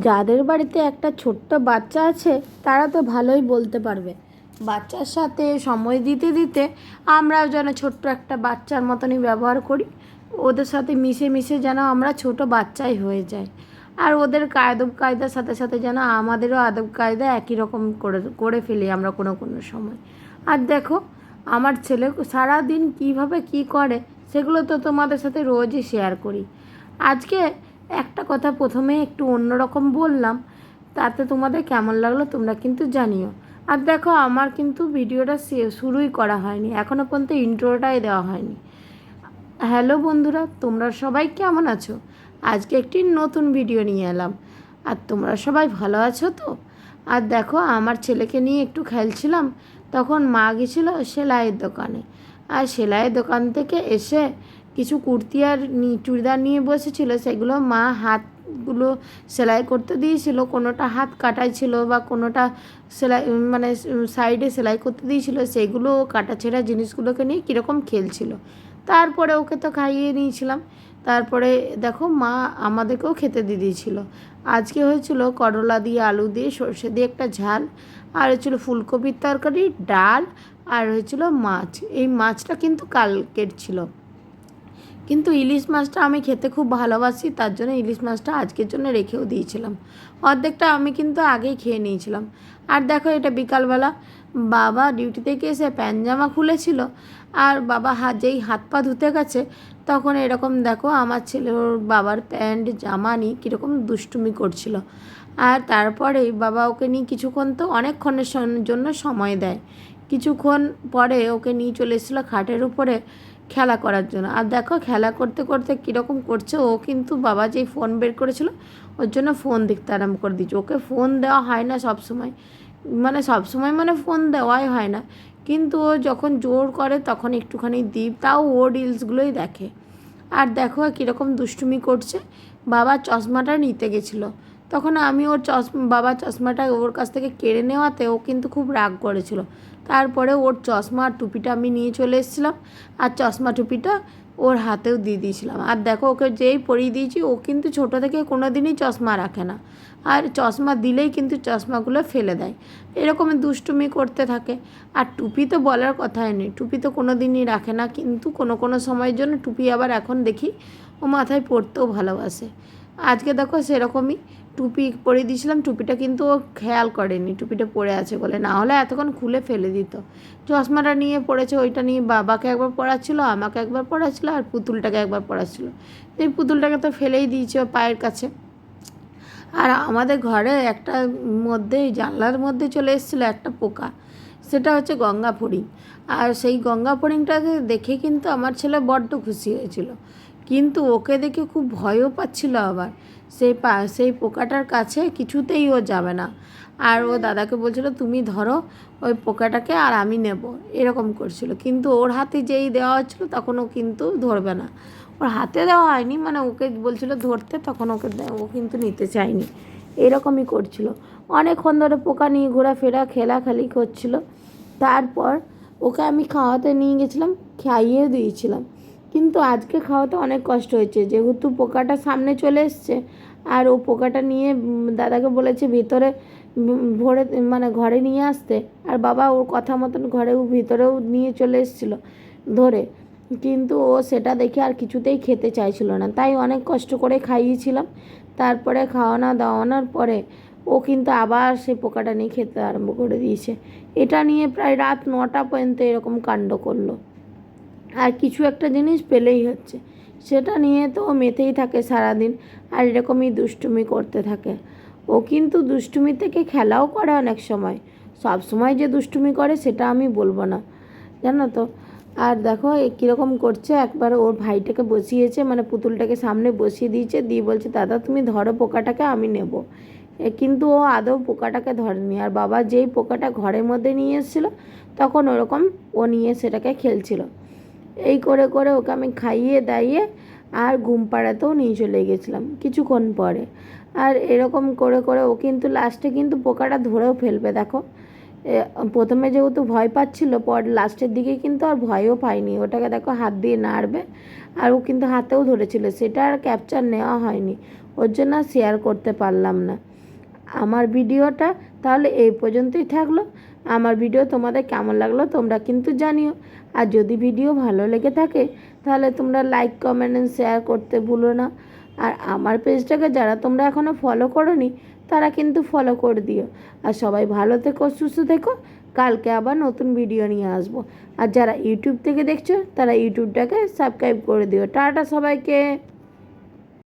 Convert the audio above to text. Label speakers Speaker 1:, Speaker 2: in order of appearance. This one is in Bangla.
Speaker 1: যাদের বাড়িতে একটা ছোট্ট বাচ্চা আছে তারা তো ভালোই বলতে পারবে। বাচ্চার সাথে সময় দিতে দিতে আমরাও যেন ছোট্ট একটা বাচ্চার মতনই ব্যবহার করি। ওদের সাথে মিশে মিশে যেন আমরা ছোট বাচ্চাই হয়ে যাই। আর ওদের আদব কায়দার সাথে সাথে যেন আমাদেরও আদব কায়দা একই রকম করে করে ফেলি আমরা কোনো কোনো সময়। আর দেখো, আমার ছেলে সারাদিন কীভাবে কী করে সেগুলো তো তোমাদের সাথে রোজই শেয়ার করি। আজকে একটা কথা প্রথমে একটু অন্যরকম বললাম, তাতে তোমাদের কেমন লাগলো তোমরা কিন্তু জানিও। আর দেখো, আমার কিন্তু ভিডিওটা শুরুই করা হয়নি, এখনও পর্যন্ত ইন্ট্রোটাই দেওয়া হয়নি। হ্যালো বন্ধুরা, তোমরা সবাই কেমন আছো? আজকে একটি নতুন ভিডিও নিয়ে এলাম। আর তোমরা সবাই ভালো আছো তো? আর দেখো, আমার ছেলেকে নিয়ে একটু খেলছিলাম, তখন মা গেছিলো সেলাইয়ের দোকানে। আর সেলাইয়ের দোকান থেকে এসে কিছু কুর্তি আর চুড়িদার নিয়ে বসেছিল, সেগুলো মা হাতগুলো সেলাই করতে দিয়েছিল। কোনোটা হাত কাটাই ছিল বা কোনোটা সেলাই মানে সাইডে সেলাই করতে দিয়েছিল, সেগুলো কাটা ছেঁড়া জিনিসগুলোকে নিয়ে কীরকম খেলছিল। তারপরে ওকে তো খাইয়ে নিয়েছিলাম। তারপরে দেখো, মা আমাদেরকেও খেতে দিয়ে দিয়েছিল। আজকে হয়েছিল করলা দিয়ে আলু দিয়ে সর্ষে দিয়ে একটা ঝাল, আর হয়েছিল ফুলকপির তরকারি, ডাল, আর হয়েছিল মাছ। এই মাছটা কিন্তু কালকের ছিল, কিন্তু ইলিশ মাছটা আমি খেতে খুব ভালোবাসি, তার জন্য ইলিশ মাছটা আজকের জন্য রেখেও দিয়েছিলাম। অর্ধেকটা আমি কিন্তু আগেই খেয়ে নিয়েছিলাম। আর দেখো, এটা বিকালবেলা বাবা ডিউটি থেকে এসে প্যান্ট জামা খুলেছিল, আর বাবা যেই হাত পা ধুতে গেছে, তখন এরকম দেখো আমার ছেলে ওর বাবার প্যান্ট জামা নিয়ে কীরকম দুষ্টুমি করছিল। আর তারপরেই বাবা ওকে নিয়ে কিছুক্ষণ তো অনেকক্ষণের জন্য সময় দেয়। কিছুক্ষণ পরে ওকে নিয়ে চলে এসেছিলো খাটের উপরে খেলা করার জন্য। আর দেখো, খেলা করতে করতে কীরকম করছে, ও কিন্তু বাবা যেই ফোন বের করেছিল ওর জন্য ফোন দেখতে আরম্ভ করে দিচ্ছে। ওকে ফোন দেওয়া হয় না সবসময়, মানে ফোন দেওয়াই হয় না, কিন্তু ও যখন জোর করে তখন একটুখানি দিই, তাও ও রিলসগুলোই দেখে। আর দেখো কীরকম দুষ্টুমি করছে। বাবা চশমাটা নিতে গেছিলো, তখন আমি ওর বাবা চশমাটা ওর কাছ থেকে কেড়ে নেওয়াতে ও কিন্তু খুব রাগ করেছিল। তারপরে ওর চশমা আর টুপিটা আমি নিয়ে চলে এসেছিলাম, আর চশমা টুপিটা ওর হাতেও দিয়ে দিয়েছিলাম। আর দেখো, ওকে যেই পরিয়ে দিয়েছি, ও কিন্তু ছোটো থেকে কোনো দিনই চশমা রাখে না, আর চশমা দিলেই কিন্তু চশমাগুলো ফেলে দেয়। এরকম দুষ্টুমি করতে থাকে। আর টুপি তো বলার কথাই নেই, টুপি তো কোনো দিনই রাখে না, কিন্তু কোনো কোনো সময়ের জন্য টুপি আবার এখন দেখি ও মাথায় পরতেও ভালোবাসে। আজকে দেখো সেরকমই টুপি পরিয়ে দিয়েছিলাম, টুপিটা কিন্তু ও খেয়াল করেনি টুপিটা পরে আছে বলে, না হলে এতক্ষণ খুলে ফেলে দিত। চশমাটা নিয়ে পড়েছে, ওইটা নিয়ে বাবাকে একবার পড়াচ্ছিলো, আমাকে একবার পড়াচ্ছিলো, আর পুতুলটাকে একবার পড়াচ্ছিলো। এই পুতুলটাকে তো ফেলেই দিয়েছে ওর পায়ের কাছে। আর আমাদের ঘরে একটা মধ্যেই জানলার মধ্যে চলে এসেছিলো একটা পোকা, সেটা হচ্ছে গঙ্গা ফড়িং। আর সেই গঙ্গা ফড়িংটাকে দেখে কিন্তু আমার ছেলে বড্ড খুশি হয়েছিল, কিন্তু ওকে দেখে খুব ভয়ও পাচ্ছিল আবার। সেই পোকাটার কাছে কিছুতেই ও যাবে না। আর ও দাদাকে বলছিল, তুমি ধরো ওই পোকাটাকে আর আমি নেব, এরকম করছিল। কিন্তু ওর হাতে যেই দেওয়া হচ্ছিলো তখন ও কিন্তু ধরবে না। ওর হাতে দেওয়া হয়নি, মানে ওকে বলছিল ধরতে, তখন ও কিন্তু নিতে চায়নি, এরকমই করছিল। অনেকক্ষণ ধরে পোকা নিয়ে ঘোরাফেরা খেলাখালি করছিল। তারপর ওকে আমি খাওয়াতে নিয়ে গেছিলাম, খাইয়েও দিয়েছিলাম, কিন্তু আজকে খাওয়াতে অনেক কষ্ট হয়েছে, যেহেতু পোকাটা সামনে চলে এসছে। আর ও পোকাটা নিয়ে দাদাকে বলেছে ভিতরে ভরে, মানে ঘরে নিয়ে আসতে। আর বাবা ওর কথা মতন ভিতরেও নিয়ে চলে এসেছিলো ধরে, কিন্তু ও সেটা দেখে আর কিছুতেই খেতে চাইছিল না, তাই অনেক কষ্ট করে খাইয়েছিলাম। তারপরে দাওয়ানোর পরে ও কিন্তু আবার সেই পোকাটা নিয়ে খেতে আরম্ভ করে দিয়েছে। এটা নিয়ে প্রায় রাত 9টা পর্যন্ত এরকম কাণ্ড করলো। আর কিছু একটা জিনিস পেলেই হচ্ছে, সেটা নিয়ে তো ও মেতেই থাকে সারাদিন, আর এরকমই দুষ্টুমি করতে থাকে। ও কিন্তু দুষ্টুমি থেকে খেলাও করে অনেক সময়, সব সময় যে দুষ্টুমি করে সেটা আমি বলবো না, জানো তো। আর দেখো কীরকম করছে, একবার ওর ভাইটাকে বসিয়েছে, মানে পুতুলটাকে সামনে বসিয়ে দিয়েছে, দিয়ে বলছে, দাদা তুমি ধরো পোকাটাকে, আমি নেব। কিন্তু ও আদৌ পোকাটাকে ধরেনি। আর বাবা যেই পোকাটা ঘরের মধ্যে নিয়ে এসেছিলো, তখন ওরকম ও নিয়ে সেটাকে খেলছিল। এই করে করে ওকে আমি খাইয়ে দাইয়ে আর ঘুম পাড়াতেও নিয়ে চলে গেছিলাম কিছুক্ষণ পরে। আর এরকম করে করে ও কিন্তু লাস্টে কিন্তু পোকাটা ধরেও ফেলবে। দেখো, প্রথমে যেহেতু ভয় পাচ্ছিল, পর লাস্টের দিকে কিন্তু আর ভয়ও পায়নি, ওটাকে দেখো হাত দিয়ে নাড়বে। আর ও কিন্তু হাতেও ধরেছিল, সেটা আর ক্যাপচার নেওয়া হয়নি। ও ওর জন্য শেয়ার করতে পারলাম না। আমার ভিডিওটা তাহলে এই পর্যন্তই থাকলো। আমার ভিডিও তোমাদের কেমন লাগলো তোমরা কিন্তু জানিও। আর যদি ভিডিও ভালো লেগে থাকে তাহলে তোমরা লাইক কমেন্ট এন্ড শেয়ার করতে ভুলো না। আর আমার পেজটাকে যারা তোমরা এখনও ফলো করোনি তারা কিন্তু ফলো করে দিও। আর সবাই ভালো থেকো, সুস্থ থেকো। কালকে আবার নতুন ভিডিও নিয়ে আসবো। আর যারা ইউটিউব থেকে দেখছো তারা ইউটিউবটাকে সাবস্ক্রাইব করে দিও। টাটা সবাইকে।